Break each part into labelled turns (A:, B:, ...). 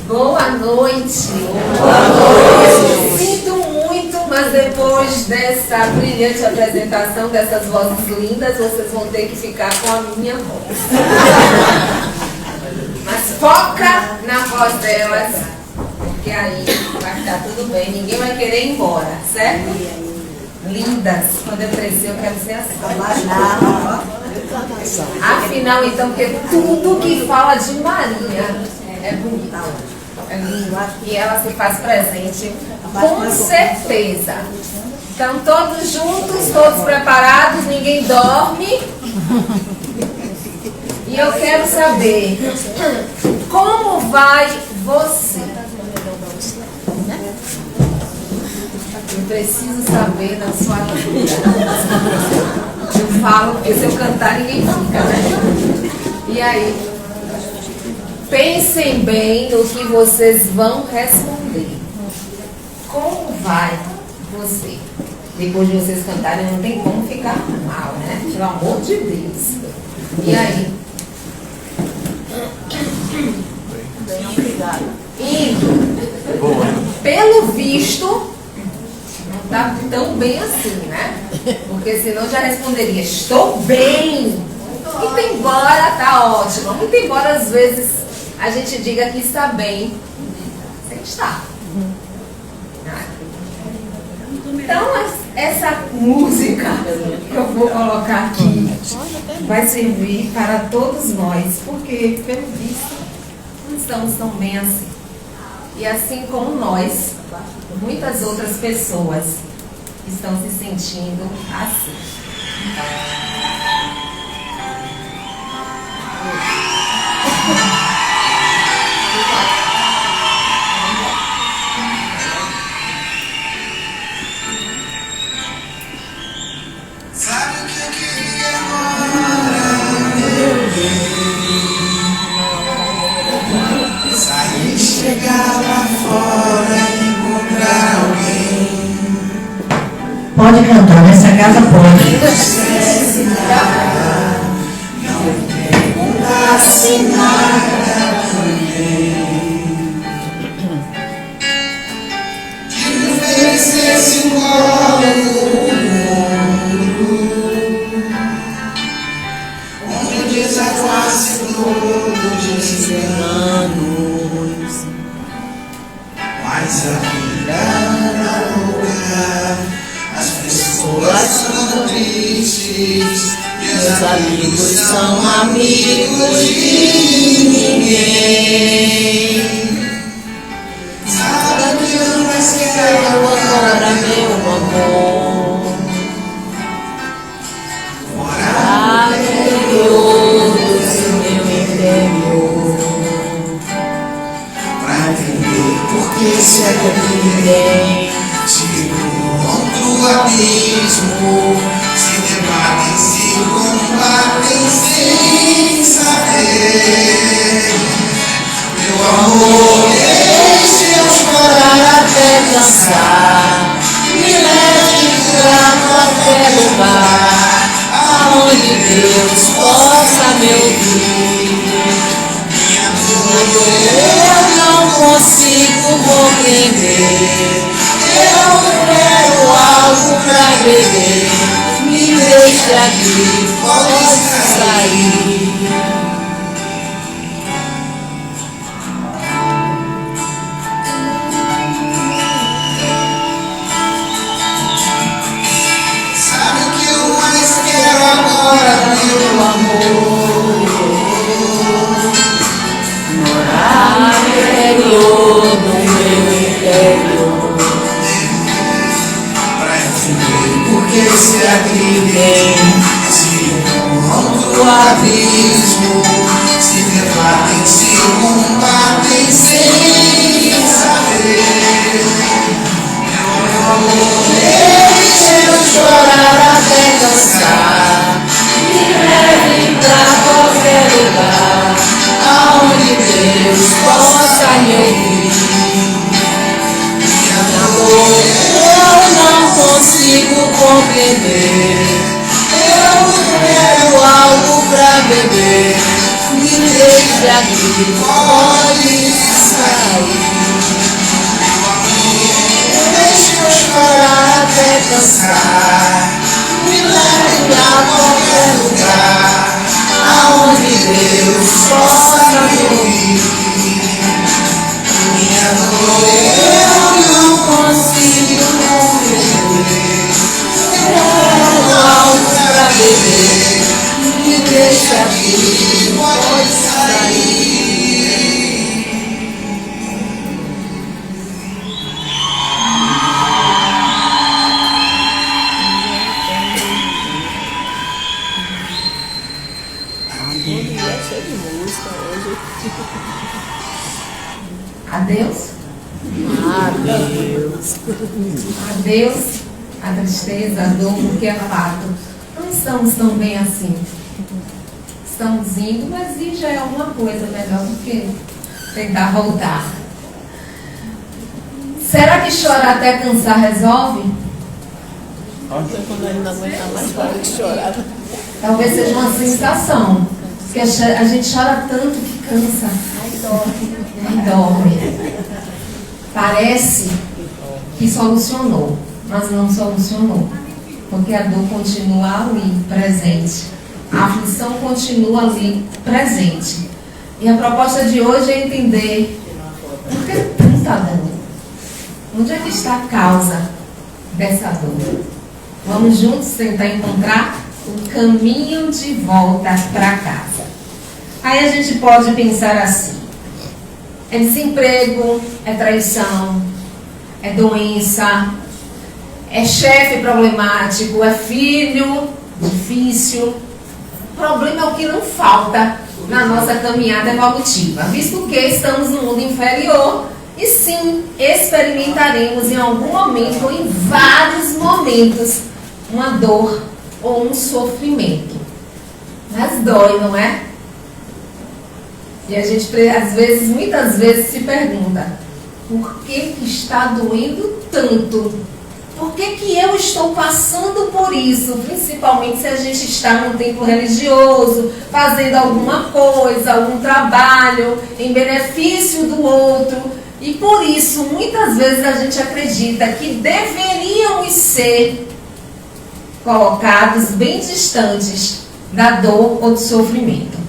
A: Boa noite.
B: Boa noite.
A: Sinto muito, mas depois dessa brilhante apresentação, dessas vozes lindas, vocês vão ter que ficar com a minha voz. Mas foca na voz delas, porque aí vai ficar tudo bem, ninguém vai querer ir embora, certo? Lindas, quando eu crescer eu quero ser assim. Afinal, então, porque tudo que fala de Maria é bonito. É lindo. E ela se faz presente, com certeza. Então, todos juntos, todos preparados, ninguém dorme. E eu quero saber, como vai você? Eu preciso saber da sua vida. Eu falo, porque se eu cantar, ninguém fica, né? E aí? Pensem bem no que vocês vão responder. Como vai você? Depois de vocês cantarem, não tem como ficar mal, né? Pelo amor de Deus. E aí?
B: Bem, obrigada.
A: Indo. Pelo visto, não está tão bem assim, né? Porque senão já responderia, estou bem. Muito embora, tá ótimo. Muito embora, às vezes, a gente diga que está bem, sem estar. Então, essa música que eu vou colocar aqui vai servir para todos nós, porque, pelo visto, não estamos tão bem assim. E assim como nós, muitas outras pessoas estão se sentindo assim.
C: Sabe o que eu queria agora, meu bem? Sair, chegar lá fora e encontrar alguém.
B: Pode cantar, nessa casa pode.
C: Não perguntasse nada pra ninguém. Que me oferecesse um colo. Desafasse todos os enganos, mas a vida anda louca, as pessoas são tristes e os amigos são amigos de ninguém. Sabe o que eu mais quero agora, meu amor? Porque se é que ninguém se encontra o abismo, se debatem, se combatem sem saber. Meu amor, deixe eu chorar até cansar, me leve pra qualquer lugar, aonde Deus possa me ouvir. Minha dor não consigo compreender. Eu quero algo pra beber. Me deixe aqui, pode sair. Sabe o que eu mais quero agora, meu amor?
B: Morar no interior do meu interior.
C: Pra entender porque se aqui vem, se encontra o abismo, se debatem, se combatem sem saber. Meu amor, deixe eu chorar até cansar, me leve pra qualquer lugar, aonde Deus possa me ouvir. Minha dor eu não consigo compreender. Eu quero algo pra beber. Me deixe aqui, pode sair. alcançar. Me leve a qualquer lugar, aonde Deus possa me ouvir. Minha dor eu não consigo compreender. Quero algo pra beber, me deixa aqui, pode sair.
A: Adeus. Adeus a tristeza, a dor, porque é fato. Não estamos tão bem assim. Estamos indo, mas ir já é alguma coisa melhor do que tentar voltar. Será que chorar até cansar resolve?
B: Quando ele não aguenta mais, para de chorar.
A: Talvez seja uma sensação. Porque a gente chora tanto que cansa. Aí dorme. Parece que solucionou, mas não solucionou. Porque a dor continua ali, presente. A aflição continua ali, presente. E a proposta de hoje é entender por que tanta dor? Onde é que está a causa dessa dor? Vamos juntos tentar encontrar o caminho de volta para casa. Aí a gente pode pensar assim: é desemprego, é traição, é doença, é chefe problemático, é filho difícil. O problema é o que não falta na nossa caminhada evolutiva, visto que estamos no mundo inferior e sim, experimentaremos em algum momento, ou em vários momentos, uma dor ou um sofrimento. Mas dói, não é? E a gente, às vezes, muitas vezes, se pergunta: por que está doendo tanto? Por que eu estou passando por isso? Principalmente se a gente está num templo religioso, fazendo alguma coisa, algum trabalho em benefício do outro. E por isso, muitas vezes a gente acredita que deveríamos ser colocados bem distantes da dor ou do sofrimento.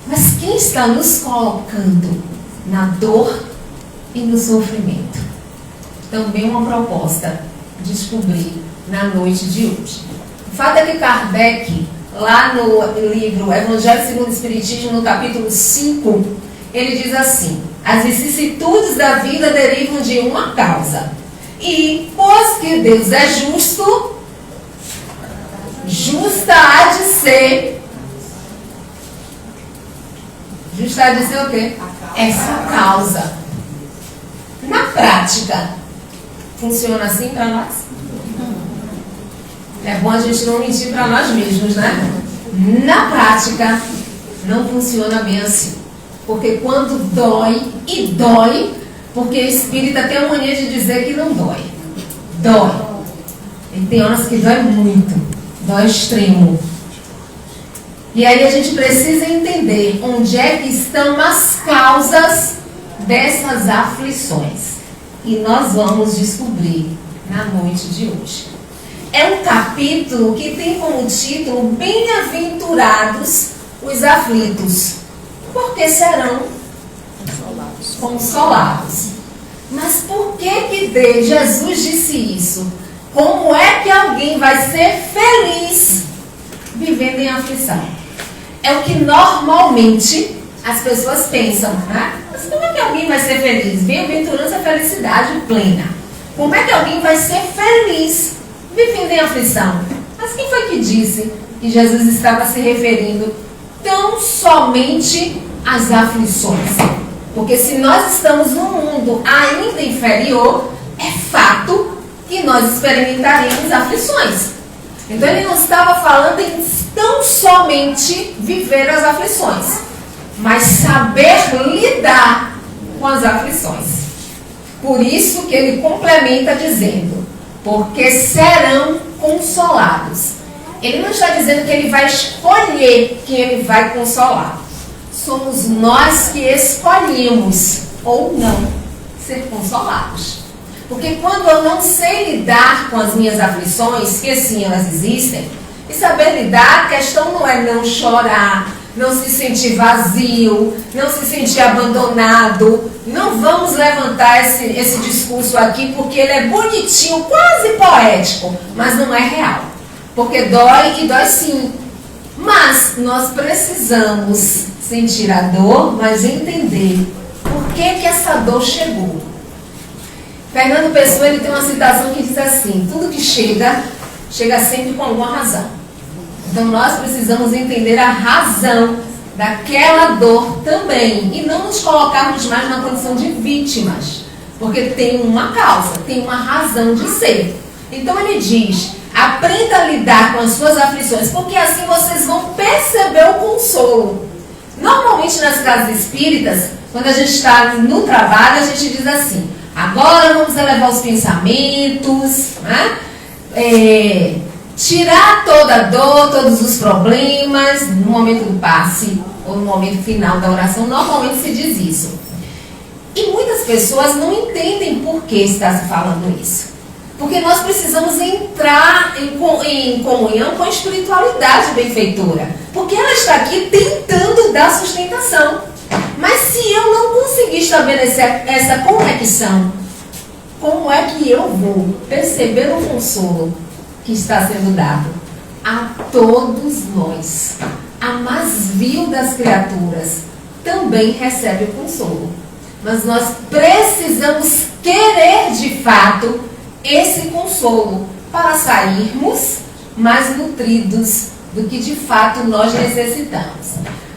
A: Mas quem está nos colocando na dor e no sofrimento? Também uma proposta de descobrir na noite de hoje. O fato é que Kardec, lá no livro Evangelho segundo o Espiritismo, no capítulo 5, ele diz assim: as vicissitudes da vida derivam de uma causa. E, pois que Deus é justo, justa há de ser. Justa há de ser o quê? Essa causa. Na prática, funciona assim para nós? É bom a gente não mentir para nós mesmos, né? Na prática, não funciona bem assim. Porque quando dói, e dói, porque espírita tem a mania de dizer que não dói. Dói. E tem horas que dói muito. Dói extremo. E aí a gente precisa entender onde é que estão as causas dessas aflições. E nós vamos descobrir na noite de hoje. É um capítulo que tem como título: Bem-aventurados os aflitos, porque serão consolados. Mas por que Jesus disse isso? Como é que alguém vai ser feliz vivendo em aflição? É o que normalmente as pessoas pensam, né? Mas como é que alguém vai ser feliz? Bem-aventurança é felicidade plena. Como é que alguém vai ser feliz vivendo em aflição? Mas quem foi que disse que Jesus estava se referindo tão somente às aflições? Porque se nós estamos num mundo ainda inferior, é fato que nós experimentaremos aflições. Então ele não estava falando em tão somente viver as aflições, mas saber lidar com as aflições. Por isso que ele complementa dizendo: porque serão consolados. Ele não está dizendo que ele vai escolher quem ele vai consolar. Somos nós que escolhemos ou não ser consolados. Porque quando eu não sei lidar com as minhas aflições, que sim, elas existem, e saber lidar, a questão não é não chorar, não se sentir vazio, não se sentir abandonado. Não vamos levantar esse discurso aqui porque ele é bonitinho, quase poético, mas não é real. Porque dói e dói sim. Mas nós precisamos sentir a dor, mas entender por que essa dor chegou. Fernando Pessoa, ele tem uma citação que diz assim: tudo que chega, chega sempre com alguma razão. Então nós precisamos entender a razão daquela dor também e não nos colocarmos mais na condição de vítimas, porque tem uma causa, tem uma razão de ser. Então ele diz: aprenda a lidar com as suas aflições, porque assim vocês vão perceber o consolo. Normalmente nas casas espíritas, quando a gente está no trabalho, a gente diz assim: agora vamos elevar os pensamentos, né? Tirar toda a dor, todos os problemas, no momento do passe ou no momento final da oração, normalmente se diz isso. E muitas pessoas não entendem por que está se falando isso. Porque nós precisamos entrar em comunhão com a espiritualidade benfeitora. Porque ela está aqui tentando dar sustentação. Mas se eu não conseguir estabelecer essa conexão, como é que eu vou perceber o consolo que está sendo dado a todos nós? A mais vil das criaturas também recebe o consolo. Mas nós precisamos querer de fato esse consolo para sairmos mais nutridos do que de fato nós necessitamos.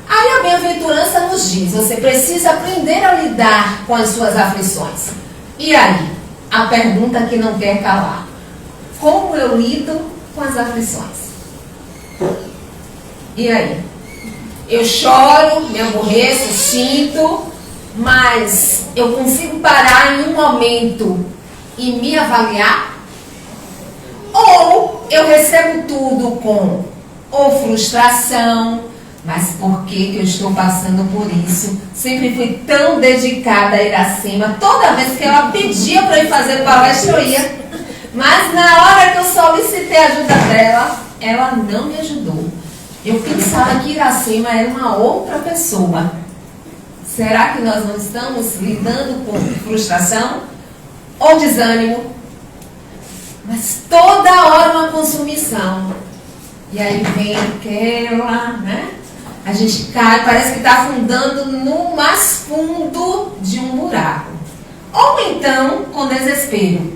A: Aí a bem-aventurança nos diz: você precisa aprender a lidar com as suas aflições. E aí, a pergunta que não quer calar: como eu lido com as aflições? E aí? Eu choro, me aborreço, sinto, mas eu consigo parar em um momento e me avaliar? Ou eu recebo tudo com ou frustração, mas por que eu estou passando por isso? Sempre fui tão dedicada a Iracema, toda vez que ela pedia para ir fazer palestra eu ia, mas na hora que eu solicitei a ajuda dela, ela não me ajudou. Eu pensava que Iracema era uma outra pessoa. Será que nós não estamos lidando com frustração ou desânimo? Mas toda hora uma consumição. E aí vem aquela, né? A gente cai, parece que está afundando no mais fundo de um buraco. Ou então com desespero.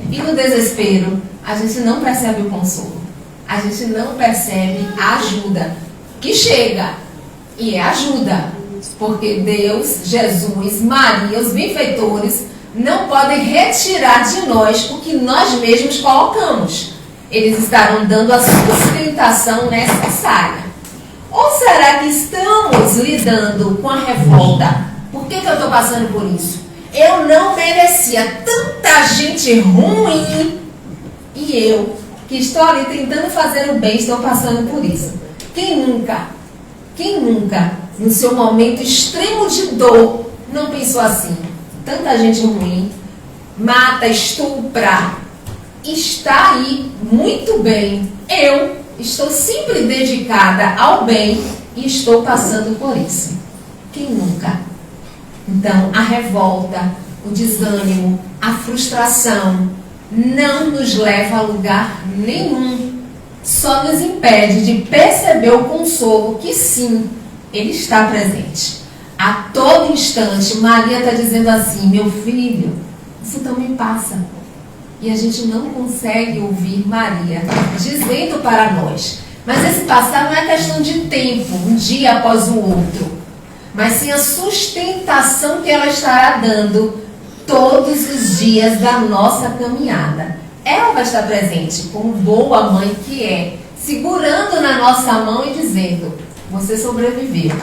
A: E no desespero, a gente não percebe o consolo. A gente não percebe a ajuda que chega. E é ajuda. Porque Deus, Jesus, Maria, os benfeitores não podem retirar de nós o que nós mesmos colocamos. Eles estarão dando a sustentação necessária. Ou será que estamos lidando com a revolta? Por que eu estou passando por isso? Eu não merecia tanta gente ruim. E eu, que estou ali tentando fazer o bem, estou passando por isso. Quem nunca, no seu momento extremo de dor, não pensou assim? Tanta gente ruim, mata, estupra, está aí muito bem. Eu estou sempre dedicada ao bem e estou passando por isso. Quem nunca? Então, a revolta, o desânimo, a frustração não nos leva a lugar nenhum. Só nos impede de perceber o consolo que sim, ele está presente. A todo instante, Maria está dizendo assim: meu filho, isso também passa. E a gente não consegue ouvir Maria dizendo para nós. Mas esse passar não é questão de tempo, um dia após o outro, mas sim a sustentação que ela estará dando todos os dias da nossa caminhada. Ela vai estar presente, como boa mãe que é, segurando na nossa mão e dizendo: você sobreviveu.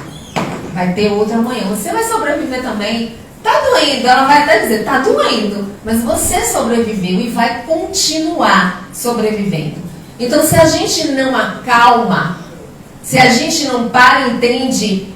A: Vai ter outra amanhã. Você vai sobreviver também. Tá doendo. Ela vai até dizer: tá doendo. Mas você sobreviveu e vai continuar sobrevivendo. Então, se a gente não acalma, se a gente não para, entende,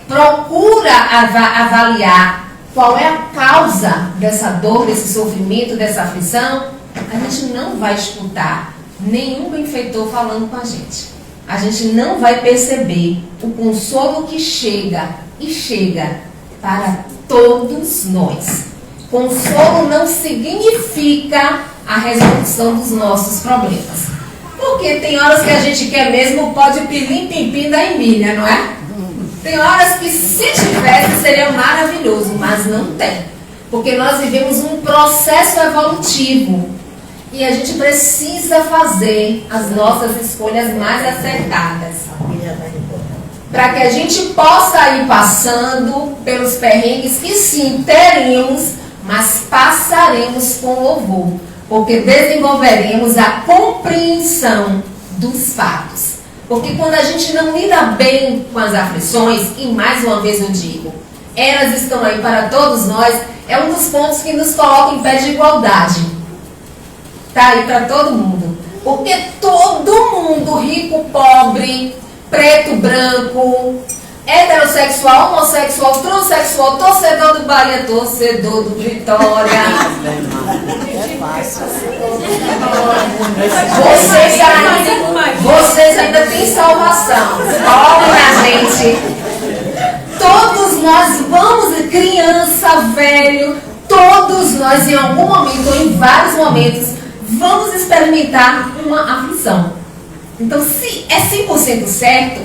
A: procura avaliar qual é a causa dessa dor, desse sofrimento, dessa aflição, a gente não vai escutar nenhum benfeitor falando com a gente. A gente não vai perceber o consolo que chega e chega para todos nós. Consolo não significa a resolução dos nossos problemas. Porque tem horas que a gente quer mesmo pode pilim-pim-pim da Emília, não é? Tem horas que se tivesse seria maravilhoso, mas não tem. Porque nós vivemos um processo evolutivo e a gente precisa fazer as nossas escolhas mais acertadas. Para que a gente possa ir passando pelos perrengues que sim, teremos, mas passaremos com louvor. Porque desenvolveremos a compreensão dos fatos. Porque quando a gente não lida bem com as aflições, e mais uma vez eu digo, elas estão aí para todos nós, é um dos pontos que nos coloca em pé de igualdade. Está aí para todo mundo. Porque todo mundo, rico, pobre, preto, branco, heterossexual, homossexual, transexual, torcedor do Bahia, torcedor do Vitória.
B: É fácil.
A: Vocês ainda têm salvação. Olhem na gente. Todos nós vamos, criança, velho, todos nós em algum momento ou em vários momentos vamos experimentar uma aflição. Então, se é 100% certo,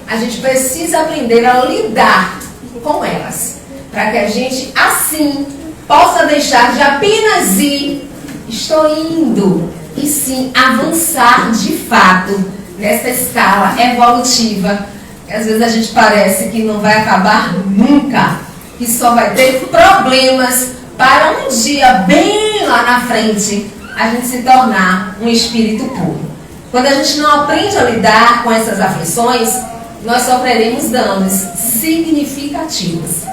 A: a gente precisa aprender a lidar com elas, para que a gente, assim, possa deixar de apenas ir, estou indo, e sim avançar de fato nessa escala evolutiva, que às vezes a gente parece que não vai acabar nunca, que só vai ter problemas para um dia bem lá na frente a gente se tornar um espírito puro. Quando a gente não aprende a lidar com essas aflições, nós sofreremos danos significativos,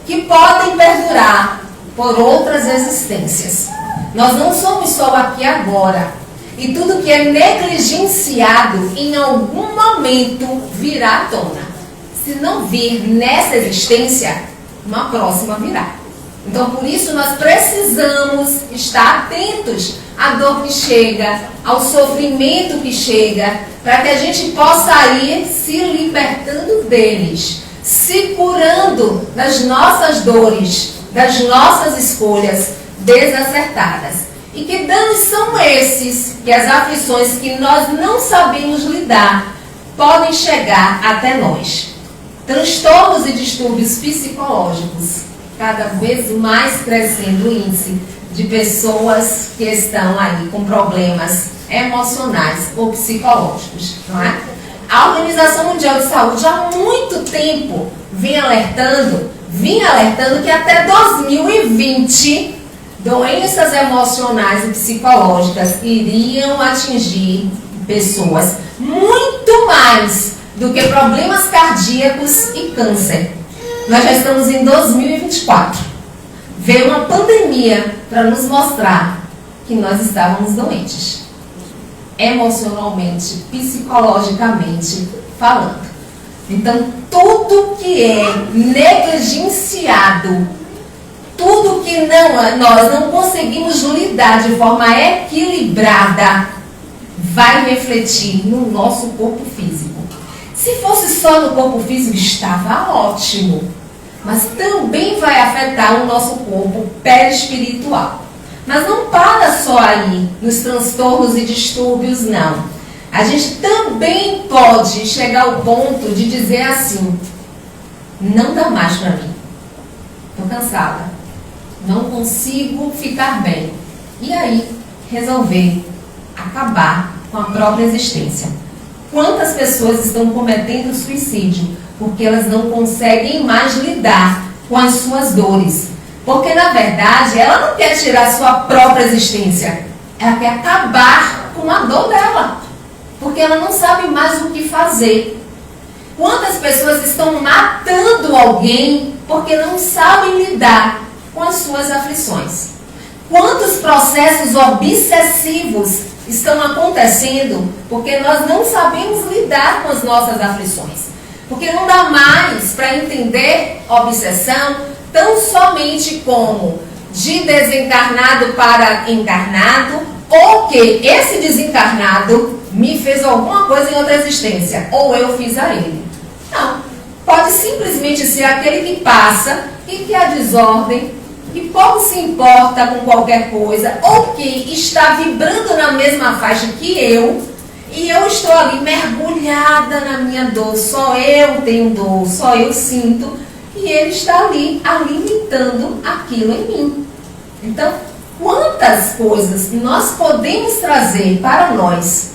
A: que podem perdurar por outras existências. Nós não somos só aqui agora. E tudo que é negligenciado, em algum momento virá à tona. Se não vir nessa existência, uma próxima virá. Então, por isso, nós precisamos estar atentos à dor que chega, ao sofrimento que chega, para que a gente possa ir se libertando deles, se curando das nossas dores, das nossas escolhas desacertadas. E que danos são esses, que as aflições que nós não sabemos lidar, podem chegar até nós. Transtornos e distúrbios psicológicos. Cada vez mais crescendo o índice de pessoas que estão aí com problemas emocionais ou psicológicos, não é? A Organização Mundial de Saúde há muito tempo vinha alertando que até 2020 doenças emocionais e psicológicas iriam atingir pessoas muito mais do que problemas cardíacos e câncer. Nós já estamos em 2024. Veio uma pandemia para nos mostrar que nós estávamos doentes. Emocionalmente, psicologicamente falando. Então, tudo que é negligenciado, tudo que nós não conseguimos lidar de forma equilibrada, vai refletir no nosso corpo físico. Se fosse só no corpo físico, estava ótimo. Mas também vai afetar o nosso corpo perispiritual. Mas não para só aí, nos transtornos e distúrbios, não. A gente também pode chegar ao ponto de dizer assim: não dá mais para mim. Estou cansada. Não consigo ficar bem. E aí, resolver acabar com a própria existência. Quantas pessoas estão cometendo suicídio porque elas não conseguem mais lidar com as suas dores? Porque, na verdade, ela não quer tirar a sua própria existência. Ela quer acabar com a dor dela. Porque ela não sabe mais o que fazer. Quantas pessoas estão matando alguém porque não sabem lidar com as suas aflições? Quantos processos obsessivos estão acontecendo porque nós não sabemos lidar com as nossas aflições? Porque não dá mais para entender obsessão tão somente como de desencarnado para encarnado, ou que esse desencarnado me fez alguma coisa em outra existência, ou eu fiz a ele. Não. Pode simplesmente ser aquele que passa e que há desordem, que pouco se importa com qualquer coisa, ou que está vibrando na mesma faixa que eu, e eu estou ali mergulhada na minha dor, só eu tenho dor, só eu sinto, e ele está ali alimentando aquilo em mim. Então, quantas coisas nós podemos trazer para nós?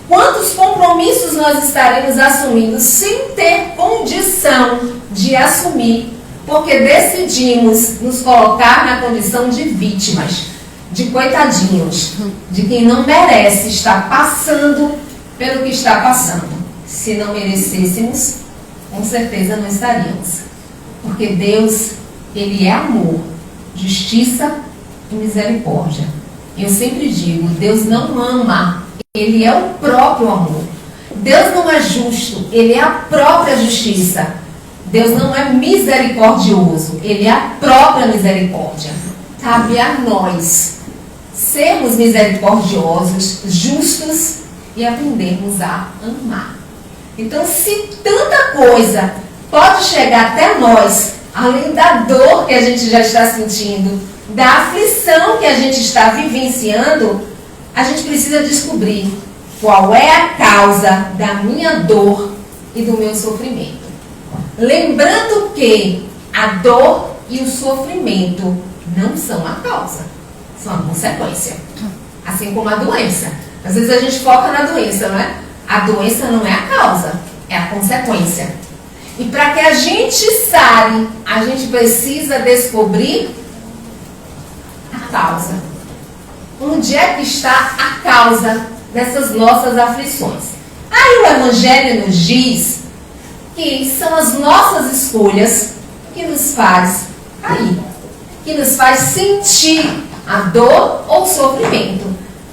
A: Quantos compromissos nós estaremos assumindo sem ter condição de assumir, porque decidimos nos colocar na condição de vítimas, de coitadinhos, de quem não merece estar passando pelo que está passando. Se não merecêssemos, com certeza não estaríamos. Porque Deus, Ele é amor, justiça e misericórdia. Eu sempre digo, Deus não ama, Ele é o próprio amor. Deus não é justo, Ele é a própria justiça. Deus não é misericordioso, Ele é a própria misericórdia. Cabe a nós sermos misericordiosos, justos e aprendermos a amar. Então, se tanta coisa pode chegar até nós, além da dor que a gente já está sentindo, da aflição que a gente está vivenciando, a gente precisa descobrir qual é a causa da minha dor e do meu sofrimento. Lembrando que a dor e o sofrimento não são a causa, são a consequência. Assim como a doença. Às vezes a gente foca na doença, não é? A doença não é a causa, é a consequência. E para que a gente sare, a gente precisa descobrir a causa. Onde é que está a causa dessas nossas aflições? Aí o Evangelho nos diz que são as nossas escolhas que nos faz cair, que nos faz sentir a dor ou o sofrimento.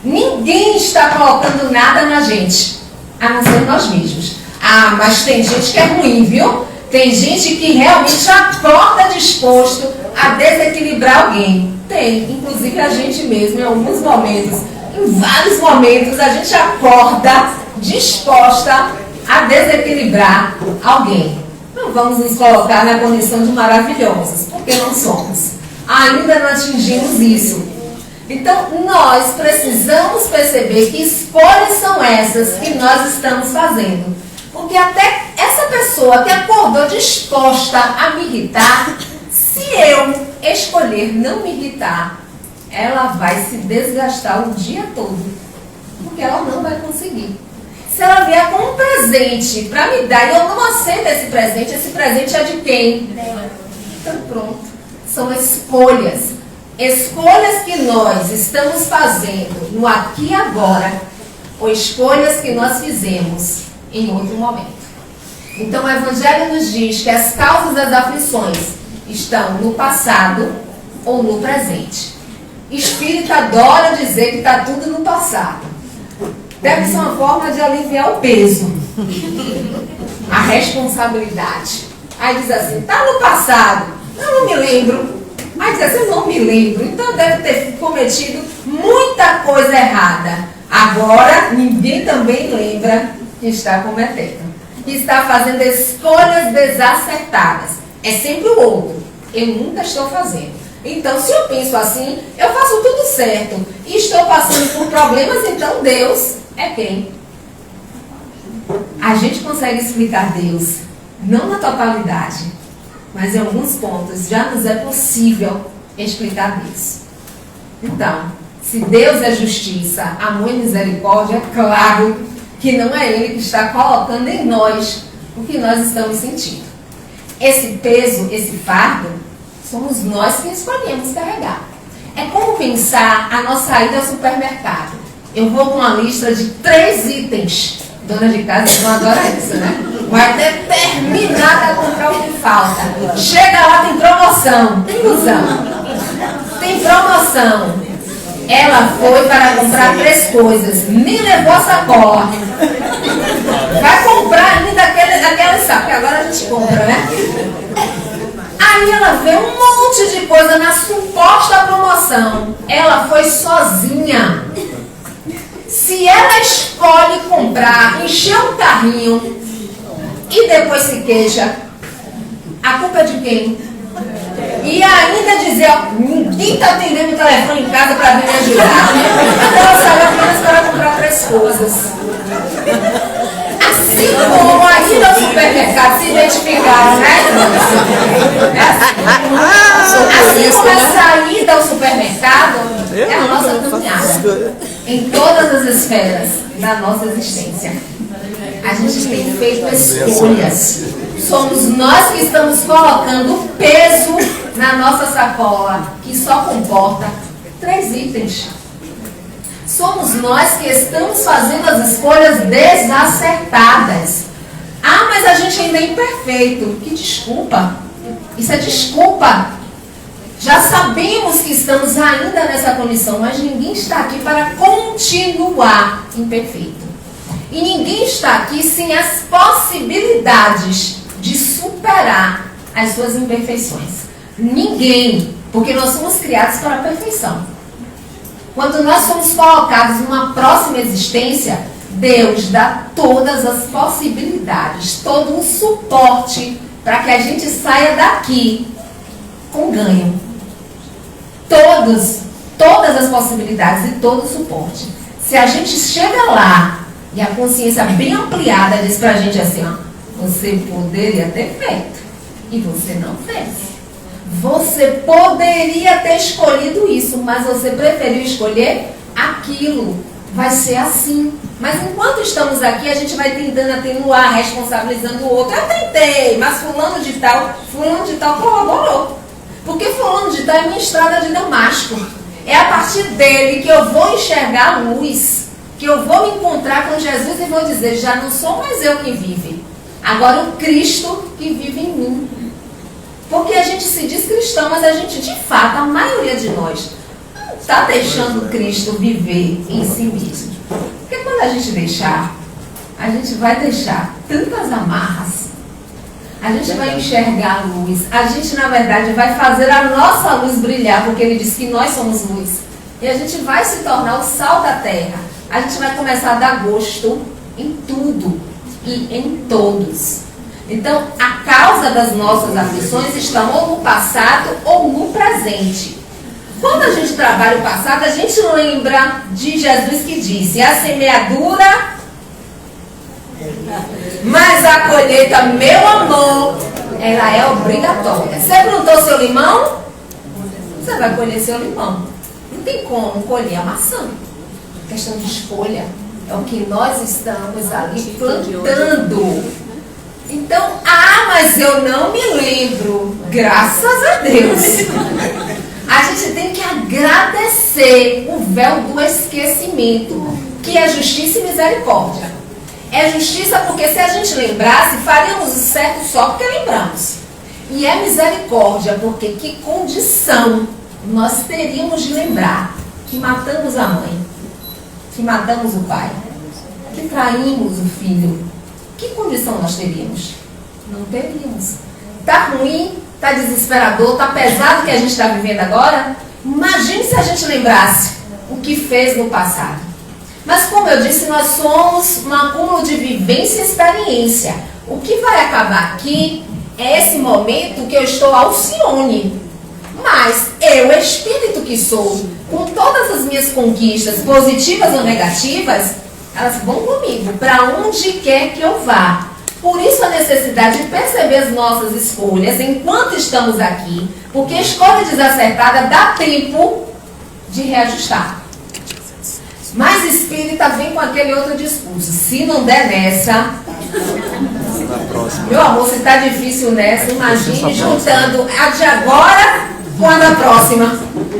A: Ninguém está colocando nada na gente, a não ser nós mesmos. Ah, mas tem gente que é ruim, viu? Tem gente que realmente acorda disposto a desequilibrar alguém. Tem, inclusive a gente mesmo, em alguns momentos, em vários momentos, a gente acorda disposta a desequilibrar alguém. Não vamos nos colocar na condição de maravilhosos, porque não somos. Ainda não atingimos isso. Então, nós precisamos perceber que escolhas são essas que nós estamos fazendo. Porque até essa pessoa que acordou disposta a me irritar, se eu escolher não me irritar, ela vai se desgastar o dia todo. Porque ela não vai conseguir. Se ela vier com um presente para me dar e eu não aceito esse presente é de quem? Então pronto. São escolhas. Escolhas que nós estamos fazendo no aqui e agora, ou escolhas que nós fizemos em outro momento. Então o Evangelho nos diz que as causas das aflições estão no passado ou no presente. Espírito adora dizer que está tudo no passado. Deve ser uma forma de aliviar o peso, a responsabilidade. Aí diz assim, está no passado, eu não me lembro. Aí diz assim, eu não me lembro, então deve ter cometido muita coisa errada. Agora, ninguém também lembra que está cometendo, que está fazendo escolhas desacertadas. É sempre o outro, eu nunca estou fazendo. Então, se eu penso assim, eu faço tudo certo e estou passando por problemas, então Deus é quem? A gente consegue explicar Deus, não na totalidade, mas em alguns pontos já nos é possível explicar Deus. Então, se Deus é justiça, amor e misericórdia, é claro que não é Ele que está colocando em nós o que nós estamos sentindo. Esse peso, esse fardo, somos nós que escolhemos carregar. É como pensar a nossa ida ao supermercado. Eu vou com uma lista de 3 itens. Dona de casa não adora isso, né? Vai determinada a comprar o que falta. Chega lá, tem promoção. Ilusão. Tem promoção. Ela foi para comprar 3 coisas. Nem levou a sacola. Vai comprar ainda aquele saco, que agora a gente compra, né? Aí ela vê um monte de coisa na suposta promoção. Ela foi sozinha. Se ela escolhe comprar, encher um carrinho e depois se queixa, a culpa é de quem? E ainda dizer, ó, ninguém está atendendo o telefone em casa para vir me ajudar. Então ela saiu apenas para comprar 3 coisas. Assim como aí no supermercado se identificaram, né? Assim como a saída ao supermercado é a nossa caminhada em todas as esferas da nossa existência. A gente tem feito escolhas. Somos nós que estamos colocando peso na nossa sacola, que só comporta 3 itens. Somos nós que estamos fazendo as escolhas desacertadas. Ah, mas a gente ainda é imperfeito. Que desculpa. Isso é desculpa. Já sabemos que estamos ainda nessa condição, mas ninguém está aqui para continuar imperfeito. E ninguém está aqui sem as possibilidades de superar as suas imperfeições. Ninguém, porque nós somos criados para a perfeição. Quando nós somos colocados numa próxima existência, Deus dá todas as possibilidades, todo um suporte para que a gente saia daqui com ganho. Todas as possibilidades e todo o suporte. Se a gente chega lá e a consciência bem ampliada diz pra gente assim, ó, você poderia ter feito e você não fez. Você poderia ter escolhido isso, mas você preferiu escolher aquilo. Vai ser assim. Mas enquanto estamos aqui, a gente vai tentando atenuar, responsabilizando o outro. Eu tentei, mas fulano de tal colaborou. Porque fulano de tal é minha estrada de Damasco. É a partir dele que eu vou enxergar a luz, que eu vou me encontrar com Jesus e vou dizer, já não sou mais eu que vive. Agora o Cristo que vive em mim. Porque a gente se diz cristão, mas a gente, de fato, a maioria de nós, não está deixando Cristo viver em si mesmo. Porque quando a gente deixar, a gente vai deixar tantas amarras. A gente vai enxergar a luz. A gente, na verdade, vai fazer a nossa luz brilhar, porque ele diz que nós somos luz. E a gente vai se tornar o sal da terra. A gente vai começar a dar gosto em tudo e em todos. Então, a causa das nossas aflições está ou no passado ou no presente. Quando a gente trabalha o passado, a gente lembra de Jesus que disse, a semeadura, mas a colheita, meu amor, ela é obrigatória. Você plantou seu limão? Você vai colher seu limão. Não tem como colher a maçã. Questão de escolha. É o que nós estamos ali plantando. Então, mas eu não me lembro. Graças a Deus. A gente tem que agradecer o véu do esquecimento, que é justiça e misericórdia. É justiça porque se a gente lembrasse, faríamos o certo só porque lembramos. E é misericórdia porque que condição nós teríamos de lembrar que matamos a mãe, que matamos o pai, que traímos o filho. Que condição nós teríamos? Não teríamos. Tá ruim, tá desesperador, tá pesado o que a gente está vivendo agora? Imagine se a gente lembrasse o que fez no passado. Mas como eu disse, nós somos um acúmulo de vivência e experiência. O que vai acabar aqui é esse momento que eu estou Alcione. Mas eu, espírito que sou, com todas as minhas conquistas, positivas ou negativas, elas vão comigo, para onde quer que eu vá. Por isso a necessidade de perceber as nossas escolhas enquanto estamos aqui, porque a escolha desacertada dá tempo de reajustar. Mas espírita vem com aquele outro discurso. Se não der nessa, meu amor, se está difícil nessa, imagine juntando a de agora com a da próxima.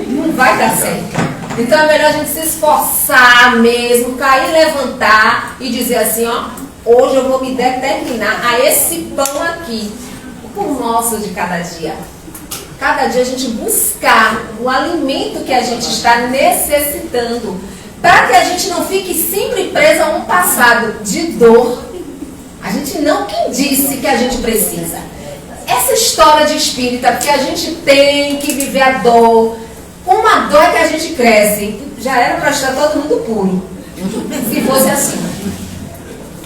A: Não vai dar certo. Então é melhor a gente se esforçar mesmo, cair, levantar e dizer assim, ó, hoje eu vou me determinar a esse pão aqui, o pão nosso de cada dia. Cada dia a gente buscar o alimento que a gente está necessitando, para que a gente não fique sempre preso a um passado de dor. A gente não, quem disse que a gente precisa? Essa essa história de espírita, que a gente tem que viver a dor, uma dor é que a gente cresce, já era para estar todo mundo puro, se fosse assim.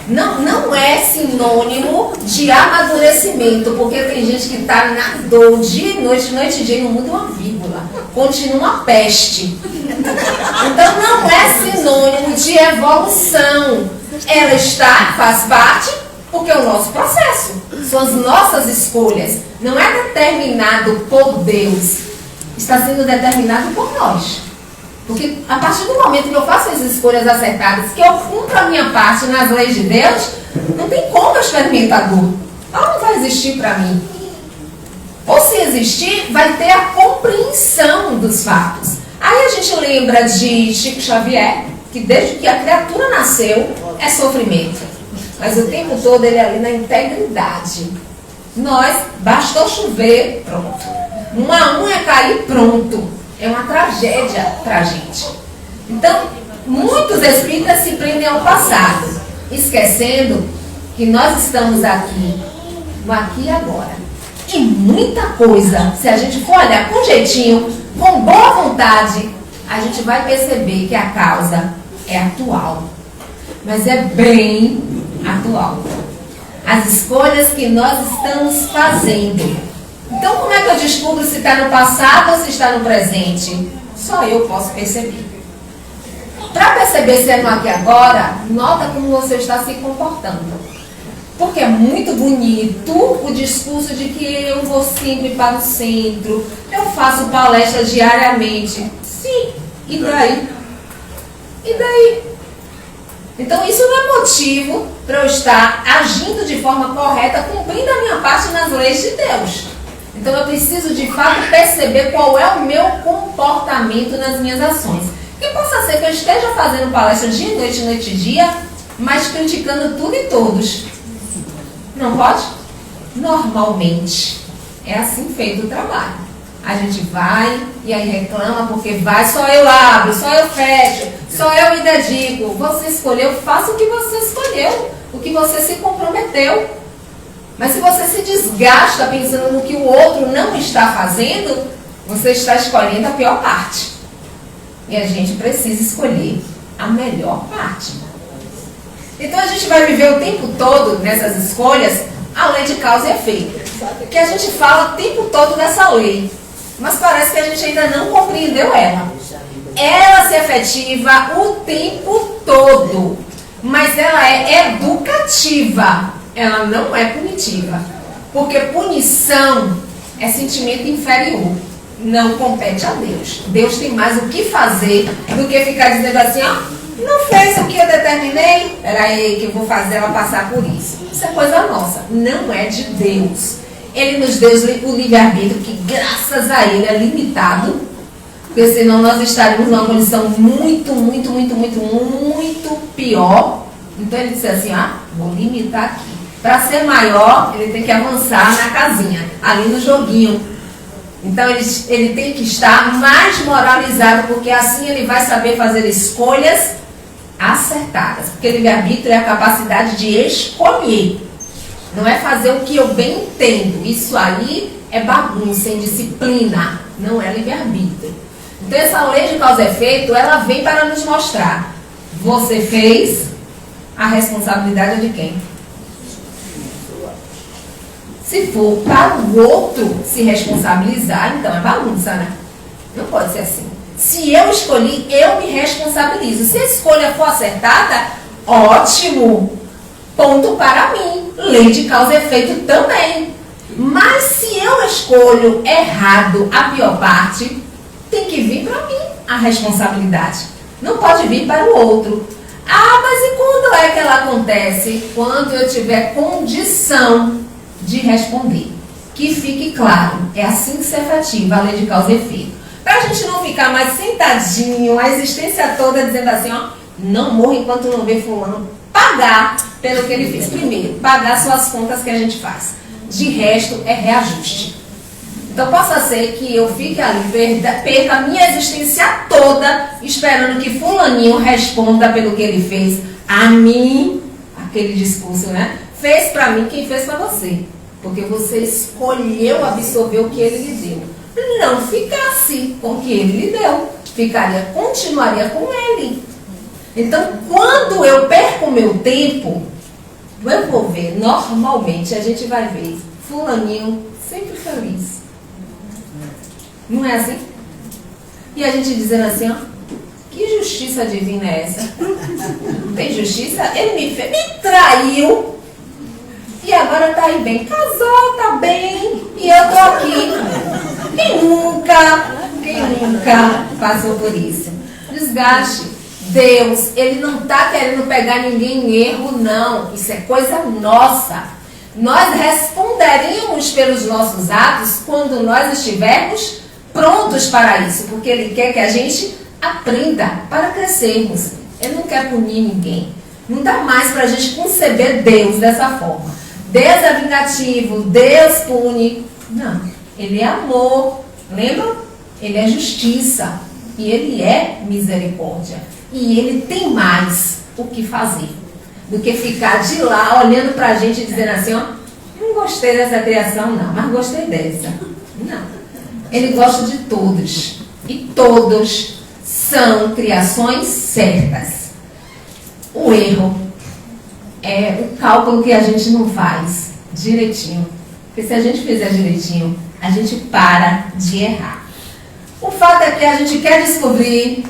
A: Não é sinônimo de amadurecimento, porque tem gente que está na dor dia e noite e dia, não muda uma vírgula, continua uma peste. Então não é sinônimo de evolução. Ela faz parte, porque é o nosso processo, são as nossas escolhas. Não é determinado por Deus, está sendo determinado por nós. Porque a partir do momento que eu faço as escolhas acertadas, que eu cumpro a minha parte nas leis de Deus, não tem como eu experimentar dor. Ela não vai existir para mim. Ou se existir, vai ter a compreensão dos fatos. Aí a gente lembra de Chico Xavier, que desde que a criatura nasceu, é sofrimento. Mas o tempo todo ele é ali na integridade. Nós, bastou chover, pronto. Uma unha cair, pronto. É uma tragédia para a gente. Então, muitos espíritas se prendem ao passado, esquecendo que nós estamos aqui, no aqui e agora. E muita coisa, se a gente for olhar com jeitinho, com boa vontade, a gente vai perceber que a causa é atual. Mas é bem atual. As escolhas que nós estamos fazendo. Então, como é que eu descubro se está no passado ou se está no presente? Só eu posso perceber. Para perceber se é no aqui e agora, nota como você está se comportando. Porque é muito bonito o discurso de que eu vou sempre para o centro, eu faço palestra diariamente. Sim, e daí? E daí? Então, isso não é motivo para eu estar agindo de forma correta, cumprindo a minha parte nas leis de Deus. Então eu preciso de fato perceber qual é o meu comportamento nas minhas ações. Que possa ser que eu esteja fazendo palestra dia e noite e dia, mas criticando tudo e todos. Não pode? Normalmente. É assim feito o trabalho. A gente vai e aí reclama porque vai, só eu abro, só eu fecho, só eu me dedico. Você escolheu, faça o que você escolheu, o que você se comprometeu. Mas se você se desgasta pensando no que o outro não está fazendo, você está escolhendo a pior parte. E a gente precisa escolher a melhor parte. Então a gente vai viver o tempo todo nessas escolhas a lei de causa e efeito. Que a gente fala o tempo todo dessa lei. Mas parece que a gente ainda não compreendeu ela. Ela se efetiva o tempo todo. Mas ela é educativa. Ela não é punitiva. Porque punição é sentimento inferior. Não compete a Deus. Deus tem mais o que fazer do que ficar dizendo assim, ó, não fez o que eu determinei, peraí que eu vou fazer ela passar por isso. Isso é coisa nossa, não é de Deus. Ele nos deu o livre-arbítrio, que graças a Ele é limitado, porque senão nós estaríamos numa condição muito pior. Então Ele disse assim, vou limitar aqui. Para ser maior, ele tem que avançar na casinha, ali no joguinho. Então ele tem que estar mais moralizado, porque assim ele vai saber fazer escolhas acertadas. Porque livre-arbítrio é a capacidade de escolher. Não é fazer o que eu bem entendo. Isso aí é bagunça, indisciplina. Não é livre-arbítrio. Então essa lei de causa e efeito, ela vem para nos mostrar. Você fez, a responsabilidade é de quem? Se for para o outro se responsabilizar, então é bagunça, né? Não pode ser assim. Se eu escolhi, eu me responsabilizo. Se a escolha for acertada, ótimo. Ponto para mim. Lei de causa e efeito também. Mas se eu escolho errado a pior parte, tem que vir para mim a responsabilidade. Não pode vir para o outro. Mas e quando é que ela acontece? Quando eu tiver condição de responder. Que fique claro, é assim que se efetiva a lei de causa e efeito. Para a gente não ficar mais sentadinho a existência toda dizendo assim, não morra enquanto não vê fulano pagar pelo que ele fez. Primeiro, pagar suas contas que a gente faz. De resto, é reajuste. Então, possa ser que eu fique ali, perca a minha existência toda esperando que fulaninho responda pelo que ele fez a mim, aquele discurso, né? Fez para mim quem fez para você. Porque você escolheu absorver o que ele lhe deu. Não ficasse com o que ele lhe deu. Continuaria com ele. Então, quando eu perco o meu tempo, eu vou ver, normalmente a gente vai ver fulaninho sempre feliz. Não é assim? E a gente dizendo assim, ó, que justiça divina é essa? Tem justiça? Ele me traiu. E agora tá aí bem. Casou, tá bem. E eu tô aqui. Quem nunca passou por isso? Desgaste. Deus, ele não está querendo pegar ninguém em erro, não. Isso é coisa nossa. Nós responderemos pelos nossos atos quando nós estivermos prontos para isso, porque ele quer que a gente aprenda para crescermos. Ele não quer punir ninguém. Não dá mais para a gente conceber Deus dessa forma. Deus é vingativo, Deus pune. Não, ele é amor. Lembra? Ele é justiça. E ele é misericórdia. E ele tem mais o que fazer do que ficar de lá olhando pra gente e dizendo assim, ó, não gostei dessa criação não, mas gostei dessa. Não. Ele gosta de todos. E todos são criações certas. O erro é o cálculo que a gente não faz direitinho. Porque se a gente fizer direitinho, a gente para de errar. O fato é que a gente quer descobrir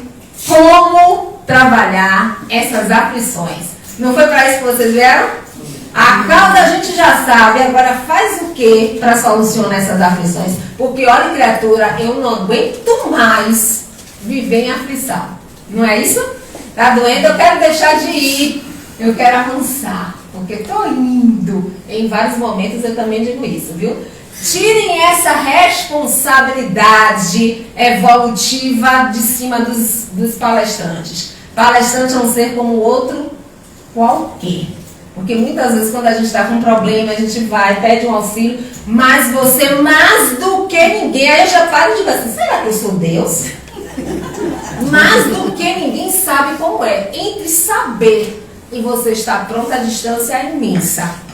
A: como trabalhar essas aflições. Não foi para isso que vocês vieram? A causa a gente já sabe, agora faz o que para solucionar essas aflições? Porque, olha, criatura, eu não aguento mais viver em aflição. Não é isso? Tá doendo? Eu quero deixar de ir. Eu quero avançar. Porque estou indo. Em vários momentos eu também digo isso, viu? Tirem essa responsabilidade evolutiva de cima dos palestrantes. Palestrante é um ser como o outro qualquer. Porque muitas vezes quando a gente está com um problema, a gente vai, pede um auxílio, mas você mais do que ninguém, aí eu já paro e digo assim, será que eu sou Deus? Mais do que ninguém sabe como é. Entre saber e você estar pronto, a distância é imensa.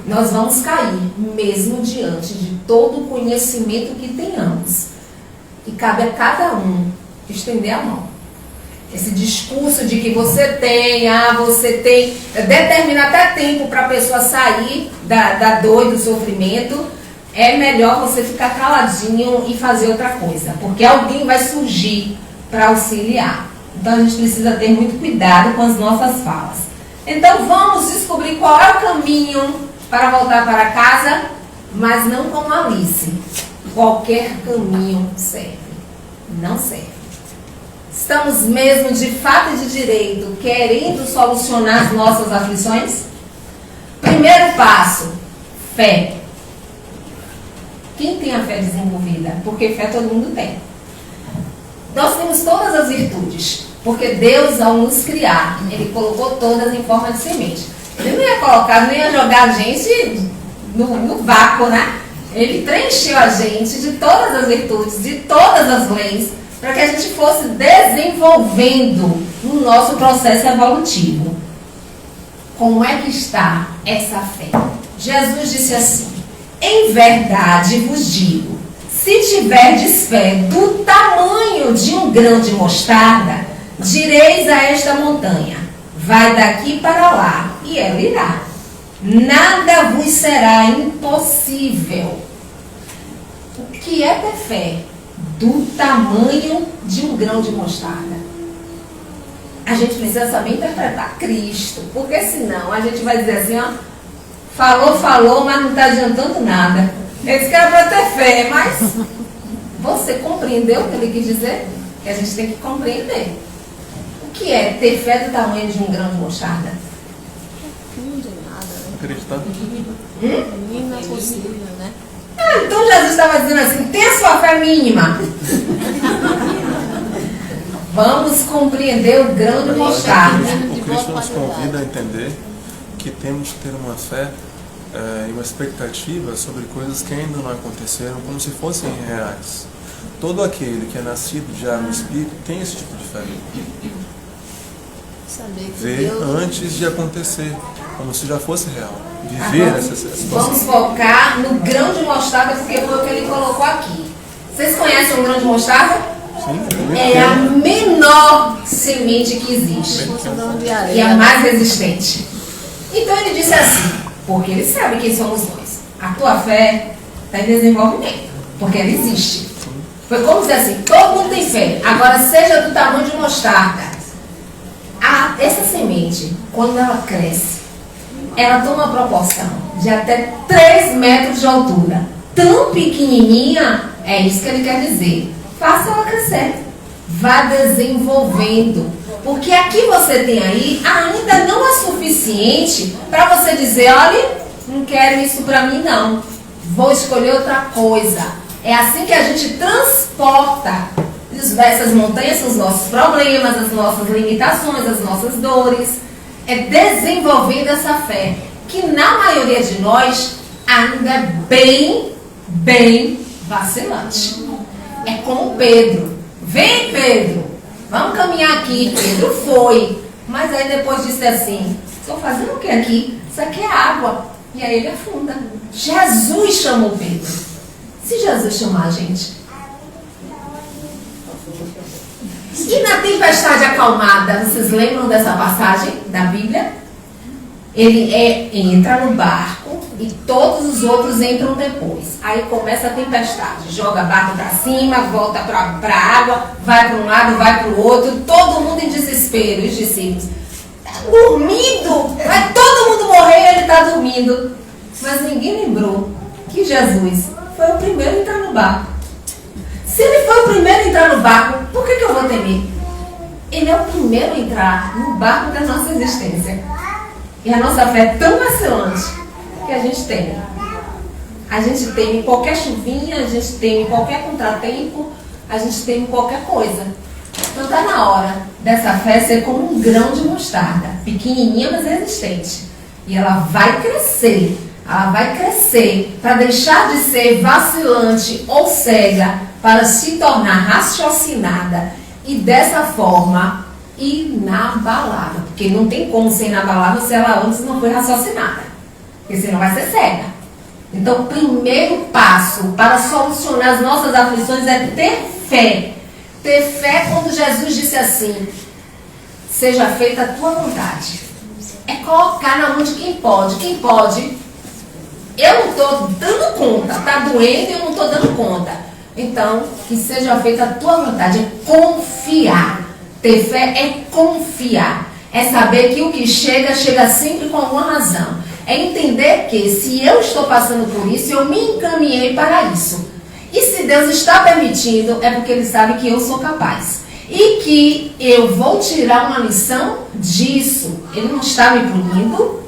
A: Nós vamos cair, mesmo diante de todo o conhecimento que tenhamos. E cabe a cada um estender a mão. Esse discurso de que você tem, determina até tempo para a pessoa sair da dor e do sofrimento, é melhor você ficar caladinho e fazer outra coisa. Porque alguém vai surgir para auxiliar. Então a gente precisa ter muito cuidado com as nossas falas. Então vamos descobrir qual é o caminho para voltar para casa, mas não como Alice. Qualquer caminho serve. Não serve. Estamos mesmo de fato e de direito querendo solucionar as nossas aflições? Primeiro passo, fé. Quem tem a fé desenvolvida? Porque fé todo mundo tem. Nós temos todas as virtudes, porque Deus, ao nos criar, Ele colocou todas em forma de semente. Ele não ia colocar, não ia jogar a gente no vácuo, né? Ele preencheu a gente de todas as virtudes, de todas as leis, para que a gente fosse desenvolvendo no nosso processo evolutivo. Como é que está essa fé? Jesus disse assim, em verdade vos digo, se tiverdes fé do tamanho de um grão de mostarda, direis a esta montanha, vai daqui para lá, e ela irá. Nada vos será impossível. O que é ter fé? Do tamanho de um grão de mostarda. A gente precisa saber interpretar Cristo, porque senão a gente vai dizer assim, ó, falou, mas não está adiantando nada. Ele disse que era para ter fé, mas você compreendeu o que ele quis dizer? Que a gente tem que compreender. O que é ter fé do tamanho de um grão de mostarda?
B: Não de nada, né?
C: Acreditar.
B: Não é possível, né?
A: Então Jesus estava dizendo assim, tem a sua fé mínima. Vamos compreender o grão de mostarda.
C: O Cristo nos convida a entender que temos que ter uma fé e uma expectativa sobre coisas que ainda não aconteceram, como se fossem reais. Todo aquele que é nascido já no Espírito tem esse tipo de fé.
B: Saber que
C: Ver
B: Deus...
C: antes de acontecer, como se já fosse real. viver essa situação.
A: Vamos focar no grão de mostarda, porque foi o que ele colocou aqui. Vocês conhecem o grão de mostarda?
C: Sim,
A: É a menor semente que existe. E a mais resistente. Então ele disse assim, porque ele sabe quem somos nós. A tua fé está em desenvolvimento, porque ela existe. Foi como dizer assim, todo mundo tem fé, agora seja do tamanho de mostarda. Essa semente, quando ela cresce, ela toma uma proporção de até 3 metros de altura. Tão pequenininha, é isso que ele quer dizer. Faça ela crescer. Vá desenvolvendo. Porque aqui você tem aí, ainda não é suficiente para você dizer, olha, não quero isso para mim não. Vou escolher outra coisa. É assim que a gente transporta essas montanhas, os nossos problemas, as nossas limitações, as nossas dores. É desenvolvendo essa fé, que na maioria de nós ainda é bem vacilante. É como Pedro. Vem, Pedro, vamos caminhar aqui. Pedro foi, mas aí depois disse assim, estou fazendo o que aqui? Isso aqui é água. E aí ele afunda. Jesus chamou Pedro. Se Jesus chamar a gente. E na tempestade acalmada, vocês lembram dessa passagem da Bíblia? Ele entra no barco e todos os outros entram depois. Aí começa a tempestade, joga o barco para cima, volta para a água, vai para um lado, vai para o outro, todo mundo em desespero. Os discípulos, está dormindo, vai todo mundo morrer e ele está dormindo. Mas ninguém lembrou que Jesus foi o primeiro a entrar no barco. Se ele foi o primeiro a entrar no barco, por que eu vou temer? Ele é o primeiro a entrar no barco da nossa existência. E a nossa fé é tão vacilante que a gente teme. A gente teme qualquer chuvinha, a gente teme qualquer contratempo, a gente teme qualquer coisa. Então está na hora dessa fé ser como um grão de mostarda, pequenininha, mas resistente. E ela vai crescer. Ela vai crescer para deixar de ser vacilante ou cega para se tornar raciocinada e dessa forma inabalável. Porque não tem como ser inabalável se ela antes não foi raciocinada. Porque senão vai ser cega. Então o primeiro passo para solucionar as nossas aflições é ter fé. Ter fé quando Jesus disse assim, seja feita a tua vontade. É colocar na mão de quem pode. Quem pode? Eu não estou dando conta, está doendo e eu não estou dando conta. Então, que seja feita a tua vontade, é confiar. Ter fé é confiar. É saber que o que chega, chega sempre com alguma razão. É entender que se eu estou passando por isso, eu me encaminhei para isso. E se Deus está permitindo, é porque Ele sabe que eu sou capaz. E que eu vou tirar uma lição disso. Ele não está me punindo.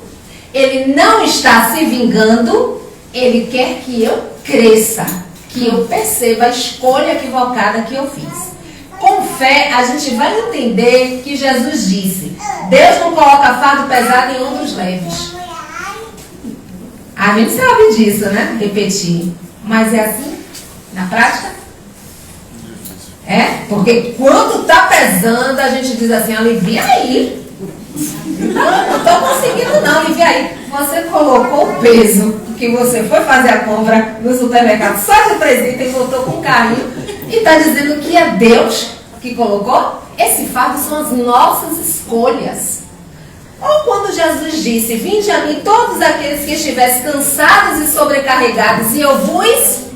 A: Ele não está se vingando, ele quer que eu cresça, que eu perceba a escolha equivocada que eu fiz. Com fé, a gente vai entender que Jesus disse, Deus não coloca fardo pesado em ombros leves. A gente sabe disso, né? Repetir. Mas é assim, na prática? É? Porque quando está pesando, a gente diz assim, alivia aí. Não estou conseguindo não, alivia aí. Você colocou o peso que você foi fazer a compra no supermercado só de 3 itens e voltou com um carrinho e está dizendo que é Deus que colocou? Esse fardo são as nossas escolhas. Ou quando Jesus disse, vinde a mim todos aqueles que estivessem cansados e sobrecarregados e eu vos...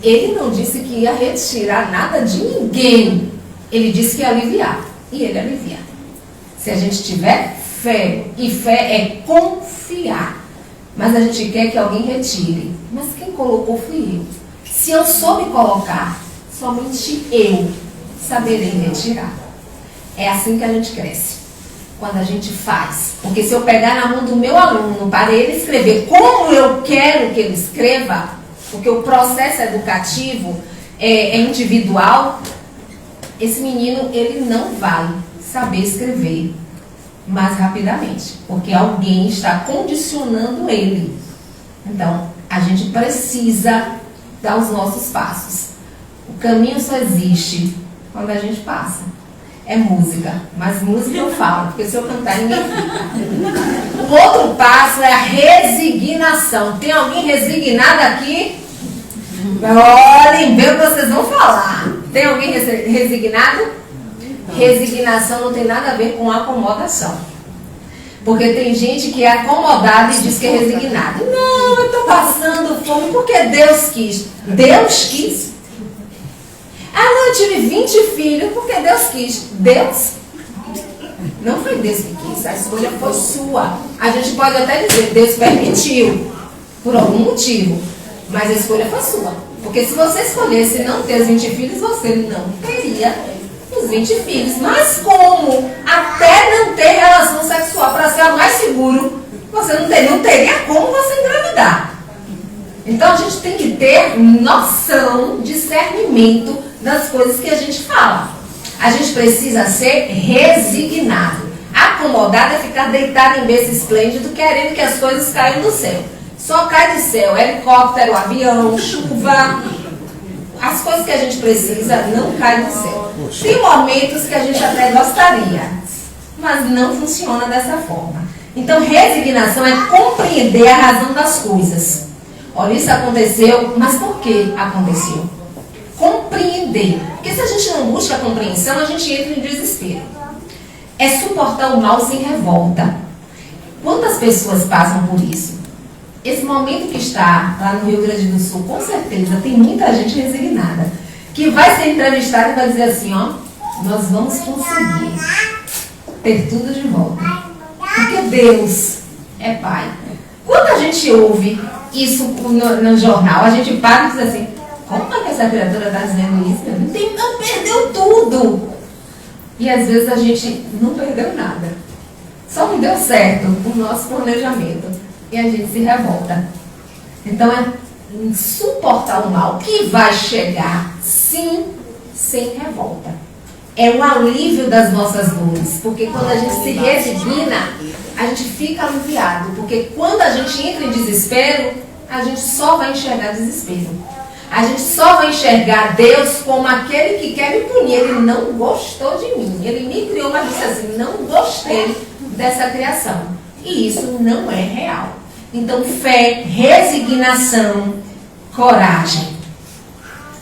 A: Ele não disse que ia retirar nada de ninguém. Ele disse que ia aliviar. E ele alivia. Se a gente tiver fé, e fé é confiar. Mas a gente quer que alguém retire. Mas quem colocou fui eu. Se eu soube colocar, somente eu saberei retirar. É assim que a gente cresce. Quando a gente faz. Porque se eu pegar na mão do meu aluno para ele escrever como eu quero que ele escreva, porque o processo educativo é individual, esse menino ele não vai saber escrever mais rapidamente, porque alguém está condicionando ele. Então, a gente precisa dar os nossos passos. O caminho só existe quando a gente passa. é música, mas música eu falo, porque se eu cantar ninguém fica. O outro passo é a resignação. Tem alguém resignado aqui? Olhem bem o que vocês vão falar. Tem alguém resignado? Resignação não tem nada a ver com acomodação. Porque tem gente que é acomodada e diz que é resignada. Não, eu estou passando fome porque Deus quis. Deus quis? Ah, não, eu tive 20 filhos porque Deus quis. Deus? Não foi Deus que quis, a escolha foi sua. A gente pode até dizer, Deus permitiu, por algum motivo, mas a escolha foi sua. Porque se você escolhesse não ter os 20 filhos, você não teria os 20 filhos. Mas como até não ter relação sexual para ser mais seguro, você não teria como você engravidar. Então a gente tem que ter noção, discernimento das coisas que a gente fala. A gente precisa ser resignado. Acomodado é ficar deitado em berço esplêndido, querendo que as coisas caiam do céu. Só cai do céu helicóptero, avião, chuva. As coisas que a gente precisa não caem do céu. Tem momentos que a gente até gostaria, mas não funciona dessa forma. Então resignação é compreender a razão das coisas. Olha, isso aconteceu, mas por que aconteceu? Compreender. Porque se a gente não busca a compreensão, a gente entra em desespero. É suportar o mal sem revolta. Quantas pessoas passam por isso? Esse momento que está lá no Rio Grande do Sul, com certeza, tem muita gente resignada. Que vai ser entrevistada e vai dizer assim, ó, nós vamos conseguir ter tudo de volta. Porque Deus é Pai. Quando a gente ouve isso no jornal, a gente para e diz assim, como é que essa criatura está dizendo isso? Não perdeu tudo. E às vezes a gente não perdeu nada. Só não deu certo o nosso planejamento. E a gente se revolta. Então é suportar o mal que vai chegar, sim, sem revolta. É um alívio das nossas dores. Porque quando a gente se resigna, a gente fica aliviado. Porque quando a gente entra em desespero, a gente só vai enxergar desespero. A gente só vai enxergar Deus como aquele que quer me punir. Ele não gostou de mim. Ele me criou, mas disse assim, não gostei dessa criação. E isso não é real. Então, fé, resignação, coragem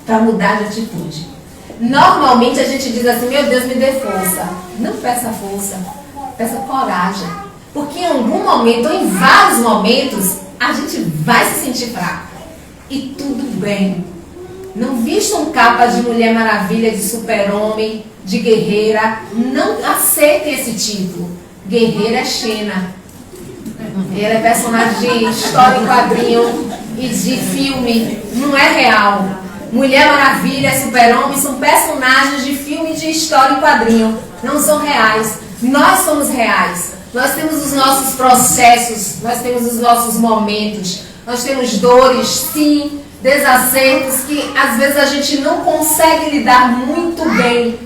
A: para mudar de atitude. Normalmente a gente diz assim, meu Deus, me dê força. Não peça força, peça coragem. Porque em algum momento, ou em vários momentos, a gente vai se sentir fraco. E tudo bem. Não vistam capa de Mulher Maravilha, de super-homem, de guerreira. Não aceitem esse título. Guerreira é Xena. Ela é personagem de história em quadrinho e de filme. Não é real. Mulher Maravilha, Super-Homem são personagens de filme de história em quadrinho. Não são reais. Nós somos reais. Nós temos os nossos processos. Nós temos os nossos momentos. Nós temos dores, sim, desacertos que às vezes a gente não consegue lidar muito bem.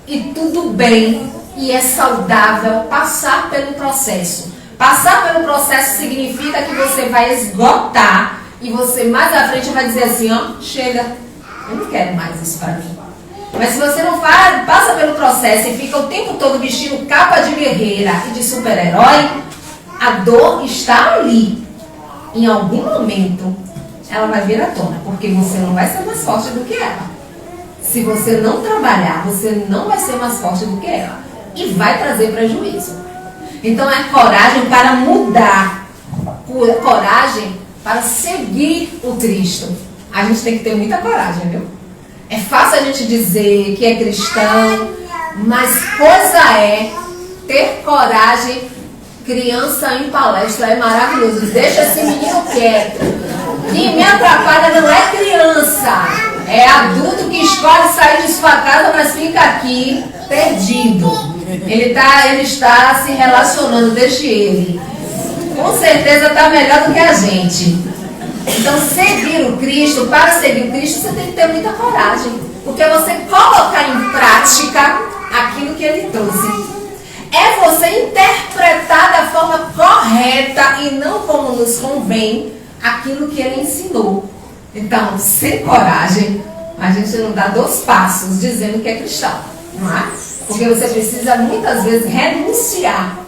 A: E tudo bem. E é saudável passar pelo processo. Passar pelo processo significa que você vai esgotar e você mais à frente vai dizer assim, ó, chega, eu não quero mais isso para mim. Mas se você não faz, passa pelo processo e fica o tempo todo vestindo capa de guerreira e de super-herói, a dor está ali. Em algum momento ela vai vir à tona, porque você não vai ser mais forte do que ela. Se você não trabalhar, você não vai ser mais forte do que ela. E vai trazer prejuízo. Então é coragem para mudar, coragem para seguir o Cristo. A gente tem que ter muita coragem, viu? É fácil a gente dizer que é cristão, mas coisa é ter coragem. Criança em palestra é maravilhoso. Deixa esse menino quieto. Quem me atrapalha não é criança, é adulto que escolhe sair de sua casa, mas fica aqui perdido. Ele está se relacionando, deixe ele. Com certeza está melhor do que a gente. Então, seguir o Cristo, para seguir o Cristo, você tem que ter muita coragem. Porque é você colocar em prática aquilo que ele trouxe. É você interpretar da forma correta e não como nos convém aquilo que ele ensinou. Então, sem coragem, a gente não dá 2 passos dizendo que é cristão, não é? Porque você precisa muitas vezes renunciar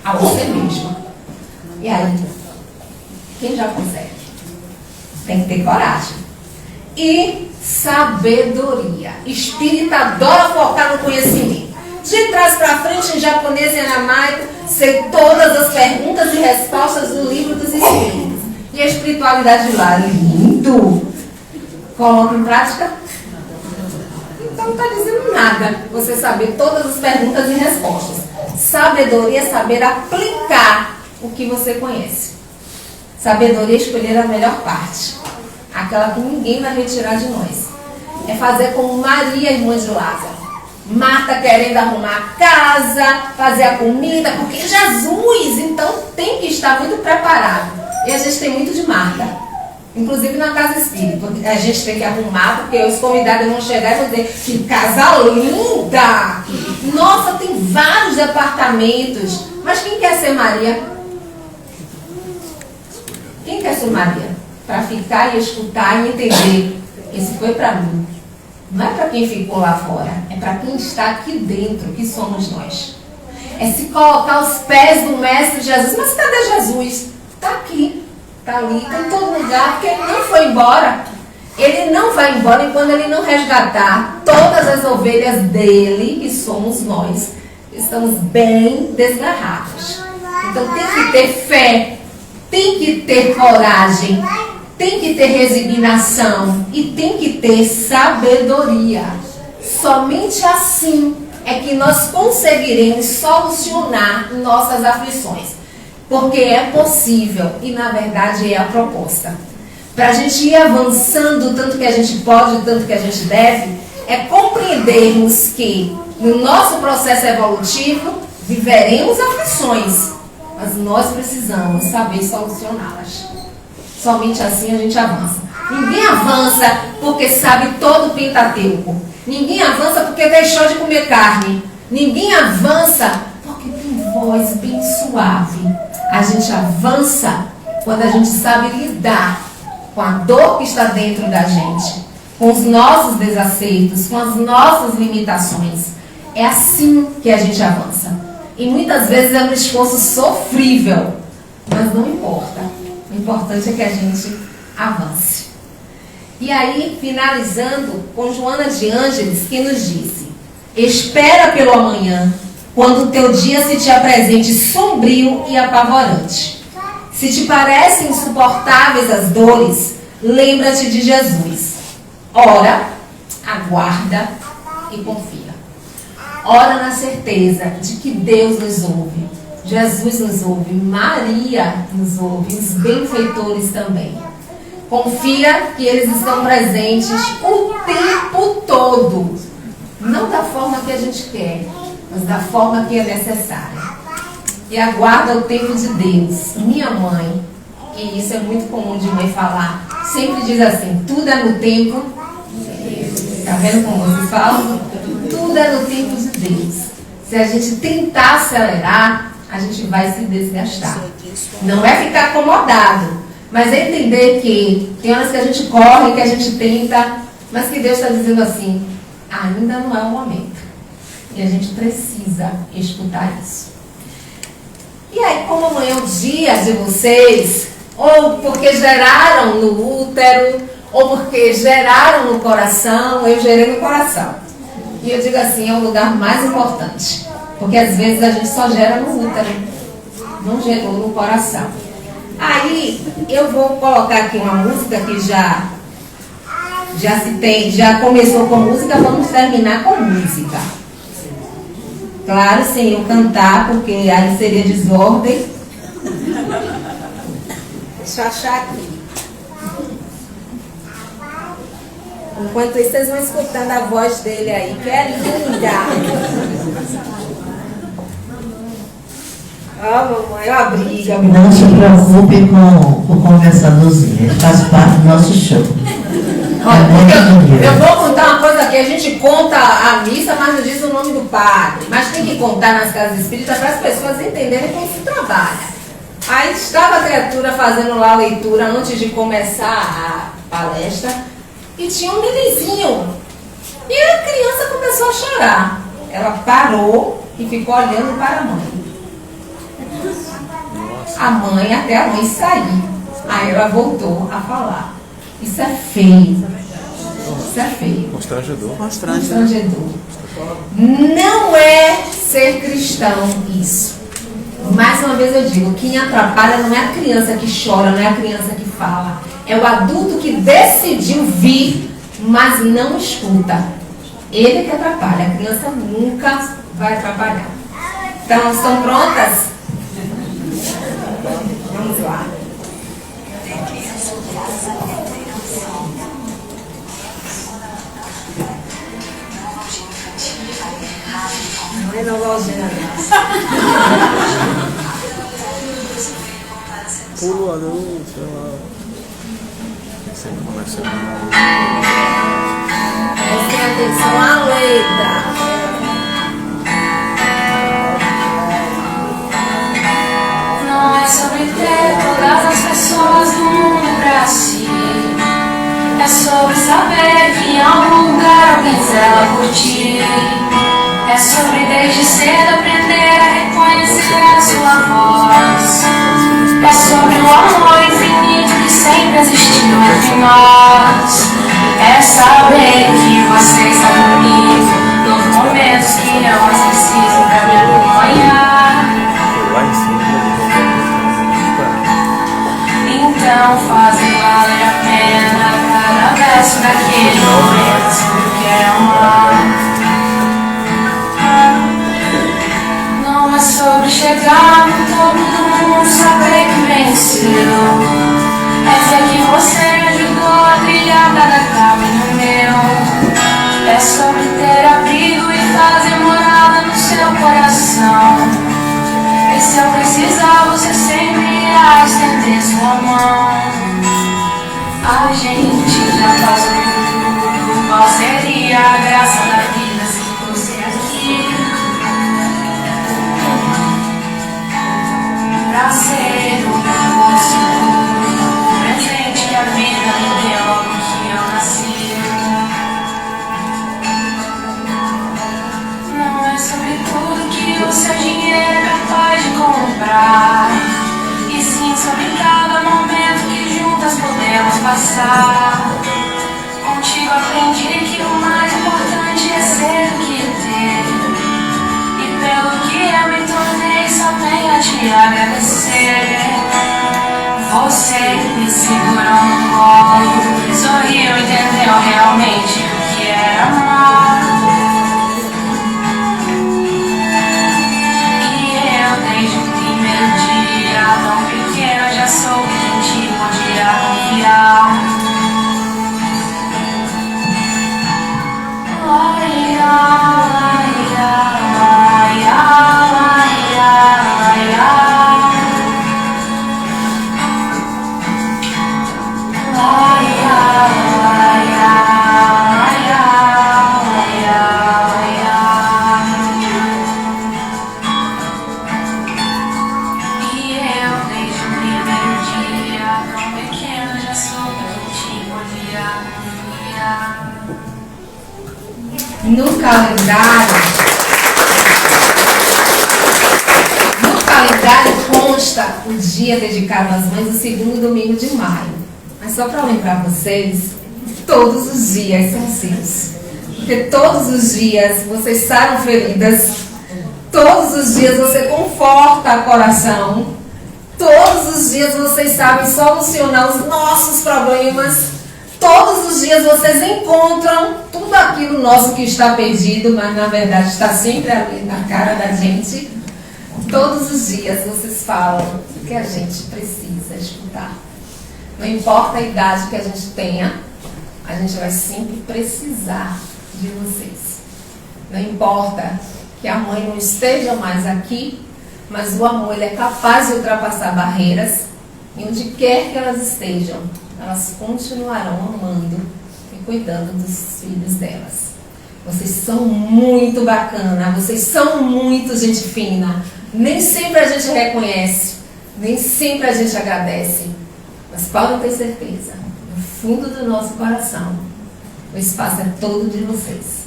A: a você mesma. E aí, quem já consegue? Tem que ter coragem. E sabedoria. Espírita adora focar no conhecimento. De trás para frente, em japonês e aramaico, sei todas as perguntas e respostas do livro dos Espíritos. E a espiritualidade de lá, lindo. Coloca em prática? Então não está dizendo nada você saber todas as perguntas e respostas. Sabedoria é saber aplicar o que você conhece. Sabedoria é escolher a melhor parte. Aquela que ninguém vai retirar de nós. É fazer como Maria, irmã de Lázaro. Marta querendo arrumar a casa, fazer a comida, porque Jesus, então, tem que estar muito preparado. E a gente tem muito de Marta. Inclusive na casa espírita. A gente tem que arrumar, porque os convidados vão chegar e vão dizer que casa linda! Nossa, tem vários departamentos. Mas quem quer ser Maria? Quem quer ser Maria? Para ficar e escutar e entender. Esse foi para mim. Não é para quem ficou lá fora. É para quem está aqui dentro, que somos nós. É se colocar aos pés do Mestre Jesus. Mas cadê Jesus? Está aqui, está ali, está em todo lugar. Porque ele não foi embora. Ele não vai embora enquanto ele não resgatar todas as ovelhas dele, que somos nós. Estamos bem desgarrados. Então tem que ter fé. Tem que ter coragem, tem que ter resignação e tem que ter sabedoria. Somente assim é que nós conseguiremos solucionar nossas aflições. Porque é possível e, na verdade, é a proposta. Para a gente ir avançando o tanto que a gente pode, o tanto que a gente deve, é compreendermos que no nosso processo evolutivo viveremos aflições. Mas nós precisamos saber solucioná-las. Somente assim a gente avança. Ninguém avança porque sabe todo o Pentateuco. Ninguém avança porque deixou de comer carne. Ninguém avança porque tem voz bem suave. A gente avança quando a gente sabe lidar com a dor que está dentro da gente, com os nossos desacertos, com as nossas limitações. É assim que a gente avança. E muitas vezes é um esforço sofrível, mas não importa. O importante é que a gente avance. E aí, finalizando com Joana de Ângeles, que nos disse: espera pelo amanhã, quando o teu dia se te apresente sombrio e apavorante. Se te parecem insuportáveis as dores, lembra-te de Jesus. Ora, aguarda e confia. Ora na certeza de que Deus nos ouve, Jesus nos ouve, Maria nos ouve, os benfeitores também. Confia que eles estão presentes o tempo todo. Não da forma que a gente quer, mas da forma que é necessária. E aguarda o tempo de Deus. Minha mãe, e isso é muito comum de mãe falar, sempre diz assim: tudo é no tempo. Está vendo como vocês falam? Tudo é no tempo de Deus. Se a gente tentar acelerar, a gente vai se desgastar. Não é ficar acomodado, mas é entender que tem horas que a gente corre, que a gente tenta, mas que Deus está dizendo assim: ainda não é o momento. E a gente precisa escutar isso. E aí, como amanhã é o dia de vocês, ou porque geraram no útero, ou porque geraram no coração, eu gerei no coração. E eu digo assim, é o lugar mais importante. Porque às vezes a gente só gera no útero, não gerou no coração. Aí eu vou colocar aqui uma música que já começou com música, vamos terminar com música. Claro, sem eu cantar, porque aí seria desordem. Deixa eu achar aqui. Enquanto isso, vocês vão escutando a voz dele aí, que é linda. Ó, mamãe, ó a briga.
D: Não se preocupe com o conversadorzinho, ele faz parte do nosso show.
A: Eu vou contar uma coisa aqui, a gente conta a missa, mas não diz o nome do padre. Mas tem que contar nas casas espíritas para as pessoas entenderem como se trabalha. Aí estava a criatura fazendo lá a leitura antes de começar a palestra, e tinha um nenenzinho. E a criança começou a chorar. ela parou e ficou olhando para a mãe. Até a mãe sair. Aí ela voltou a falar. Isso é feio. Isso é feio.
C: Constrangedor.
A: Constrangedor. Não é ser cristão isso. Mais uma vez eu digo, quem atrapalha não é a criança que chora, não é a criança que fala. É o adulto que decidiu vir, mas não escuta. Ele que atrapalha. A criança nunca vai atrapalhar. Então, estão prontas? Vamos lá. Não é novalgia,
C: Pula, não, sei lá. Sempre começa
A: prestem atenção à letra.
E: Não é sobre ter todas as pessoas do mundo pra si. É sobre saber que em algum lugar alguém zela por ti. É sobre desde cedo aprender a reconhecer a sua voz. É sobre o amor infinito que sempre existiu entre nós. É saber que você está comigo nos momentos que não mais preciso pra me acompanhar.
C: lá em cima.
E: Então fazem valer a pena cada verso daquele momento que é amar. Não é sobre chegar no topo do mundo, saber que venceu. É ver que você me ajudou a trilhar cada caminho meu. É sobre ter abrigo e fazer morada no seu coração. E se eu precisar, você sempre irá estender sua mão. A gente já passou por tudo. Qual seria a graça da vida se fosse aqui? Pra ser o nosso presente que a vida me deu logo que eu nasci. Não é sobre tudo que o seu dinheiro é capaz de comprar, e sim sobre cada momento que juntas podemos passar. Contigo aprendi que o mais importante é ser do que ter, e pelo que eu me tornei só tenho a te agradecer. Você me segurou no colo, sorriu, entendeu realmente o que era amar. E eu desde o primeiro dia, tão pequeno, já soube que em ti podia confiar.
A: No calendário consta o dia dedicado às mães, o segundo domingo de maio. Mas só para lembrar vocês, todos os dias são seus. Porque todos os dias vocês saram feridas, todos os dias você conforta o coração, todos os dias vocês sabem solucionar os nossos problemas. Todos os dias vocês encontram tudo aquilo nosso que está perdido, mas na verdade está sempre ali na cara da gente. Todos os dias vocês falam o que a gente precisa escutar. Não importa a idade que a gente tenha, a gente vai sempre precisar de vocês. Não importa que a mãe não esteja mais aqui, mas o amor ele é capaz de ultrapassar barreiras, e onde quer que elas estejam, elas continuarão amando e cuidando dos filhos delas. Vocês são muito bacana, vocês são muito gente fina. Nem sempre a gente reconhece, nem sempre a gente agradece, mas podem ter certeza, no fundo do nosso coração, o espaço é todo de vocês.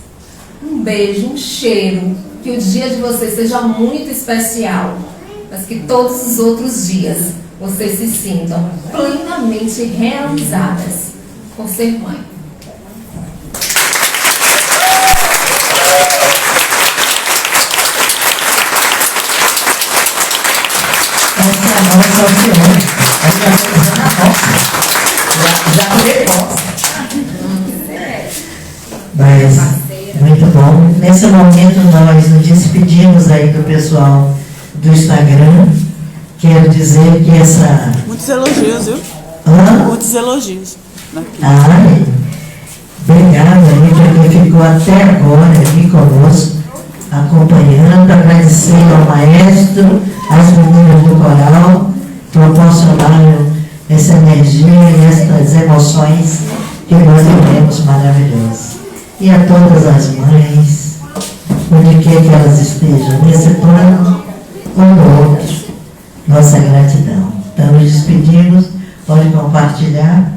A: um beijo, um cheiro, que o dia de vocês seja muito especial, mas que todos os outros dias vocês se sintam plenamente realizadas por ser mãe.
D: Essa é a mãe do Alcione. Já levou. Mas, muito bom. Nesse momento, nós nos despedimos aí do pessoal do Instagram. Quero dizer que essa...
B: Muitos elogios, viu? Muitos elogios.
D: Ai, obrigada, Lívia, que ficou até agora aqui conosco, acompanhando, agradecendo ao maestro, às meninas do coral, que proporcionaram essa energia e essas emoções que nós vivemos maravilhosas. E a todas as mães, onde quer que elas estejam, nesse plano ou no outro, nossa gratidão. Então, nos despedimos, pode compartilhar.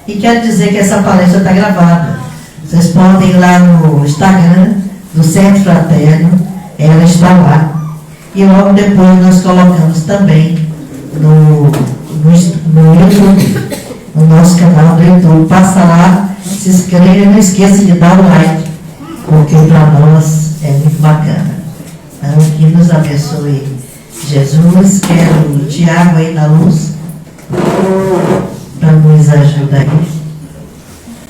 D: E quero dizer que essa palestra está gravada. Vocês podem ir lá no Instagram do Centro Fraterno, ela está lá. E logo depois nós colocamos também no YouTube, no nosso canal do YouTube. Passa lá, se inscreva e não esqueça de dar o like, porque para nós é muito bacana. Então, que nos abençoe Jesus. Quero o Tiago aí na luz para nos ajudar aí.